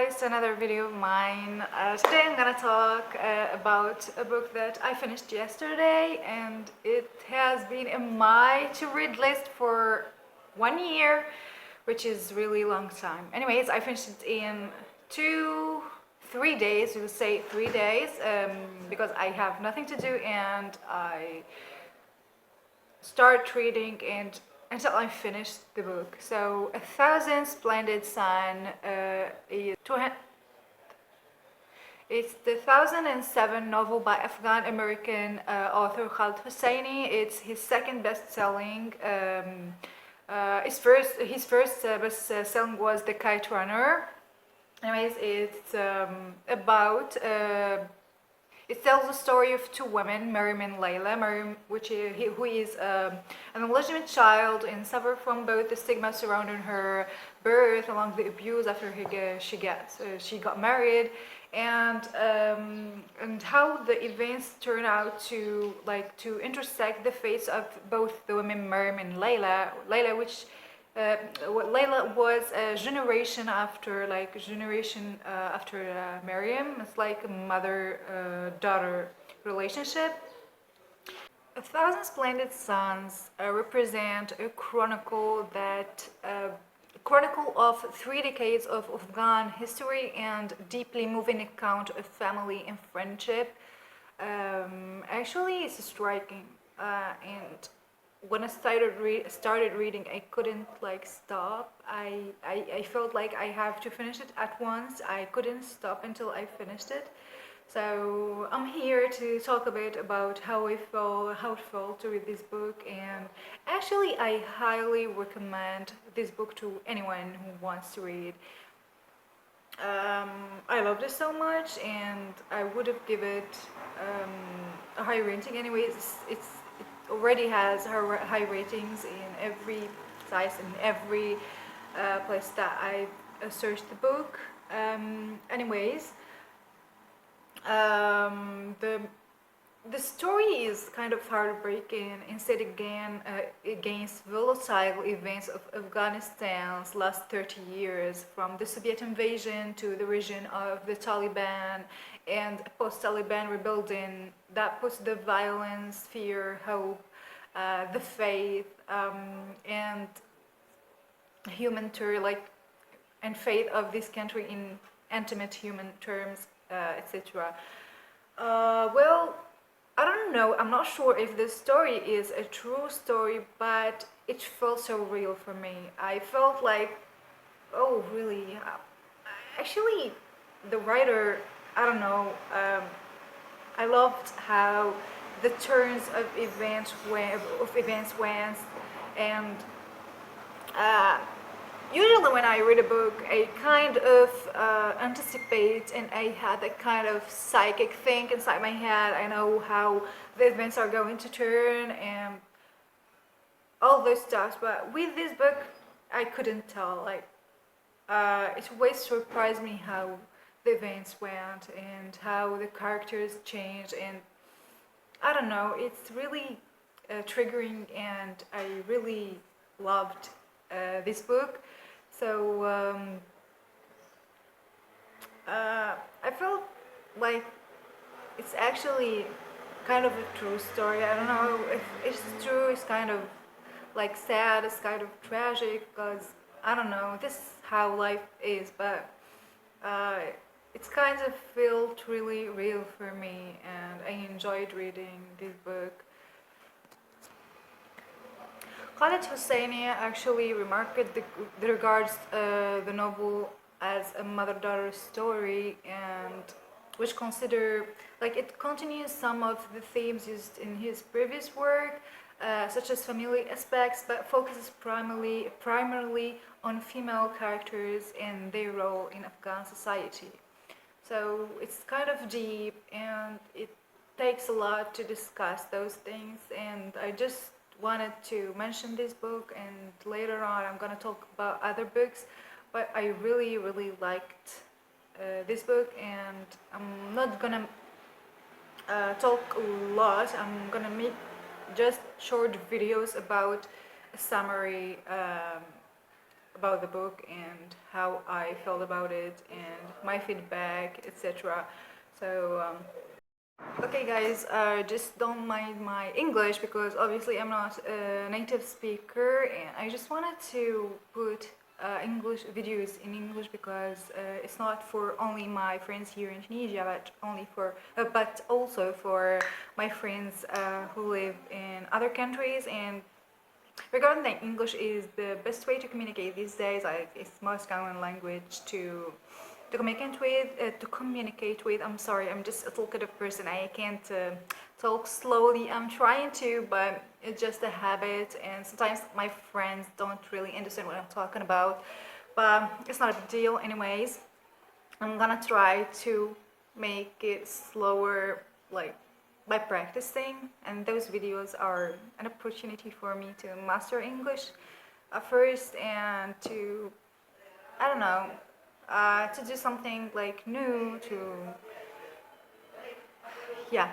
guys to another video of mine. Today I'm gonna talk about a book that I finished yesterday, and it has been in my to-read list for 1 year, which is really long time. Anyways, I finished it in 3 days, we would say 3 days, because I have nothing to do and I start reading and until I finished the book. So, A Thousand Splendid Sun it's the 2007 novel by Afghan-American author Khaled HOSSEINI. It's his second best-selling. His first best-selling was The Kite Runner. Anyways, it's about it tells the story of two women, Maryam and Layla. Maryam, who is an illegitimate child and suffered from both the stigma surrounding her birth, along the abuse after she got married, and how the events turn out to intersect the fates of both the women, Maryam and Layla. Layla was a generation after Maryam. It's like a mother-daughter relationship. A Thousand Splendid Suns represent a chronicle of 3 decades of Afghan history and deeply moving account of family and friendship. Actually, it's striking, and when I started reading, I couldn't stop. I felt like I have to finish it at once. I couldn't stop until I finished it. So I'm here to talk a bit about how it felt to read this book, and actually I highly recommend this book to anyone who wants to read. I loved it so much, and I would have given it a high rating. Anyways, it already has high ratings in every site, in every place that I searched the book. Anyways, the story is kind of heartbreaking instead against volatile events of Afghanistan's last 30 years, from the Soviet invasion to the region of the Taliban and post-Taliban rebuilding that puts the violence, fear, hope, the faith, and and faith of this country in intimate human terms, etc. Well, I don't know, I'm not sure if this story is a true story, but it felt so real for me. I felt like, oh really, actually the writer, I don't know, I loved how the turns of events went, and usually when I read a book, I kind of anticipate, and I had a kind of psychic thing inside my head. I know how the events are going to turn and all those stuff, but with this book, I couldn't tell. It always surprised me how the events went and how the characters changed, and I don't know, it's really triggering, and I really loved this book. So I felt like it's actually kind of a true story. I don't know if it's true. It's kind of sad. It's kind of tragic, because I don't know. This is how life is, but it's kind of felt really real for me, and I enjoyed reading this book. Khaled HOSSEINI actually regards the novel as a mother-daughter story, and which it continues some of the themes used in his previous work, such as family aspects, but focuses primarily on female characters and their role in Afghan society. So it's kind of deep, and it takes a lot to discuss those things, and I just wanted to mention this book, and later on I'm gonna talk about other books, but I really liked this book, and I'm not gonna talk a lot. I'm gonna make just short videos about a summary about the book and how I felt about it and my feedback, etc. So okay guys, just don't mind my English because obviously I'm not a native speaker, and I just wanted to put English videos in English because it's not for only my friends here in Tunisia, but also for my friends who live in other countries. And regarding that, English is the best way to communicate these days. It's the most common language to communicate with. I'm sorry, I'm just a talkative person. I can't talk slowly. I'm trying to, but it's just a habit, and sometimes my friends don't really understand what I'm talking about. But it's not a big deal, anyways. I'm gonna try to make it slower, like by practicing, and those videos are an opportunity for me to master English at first, and to, I don't know, to do something like new, to, yeah.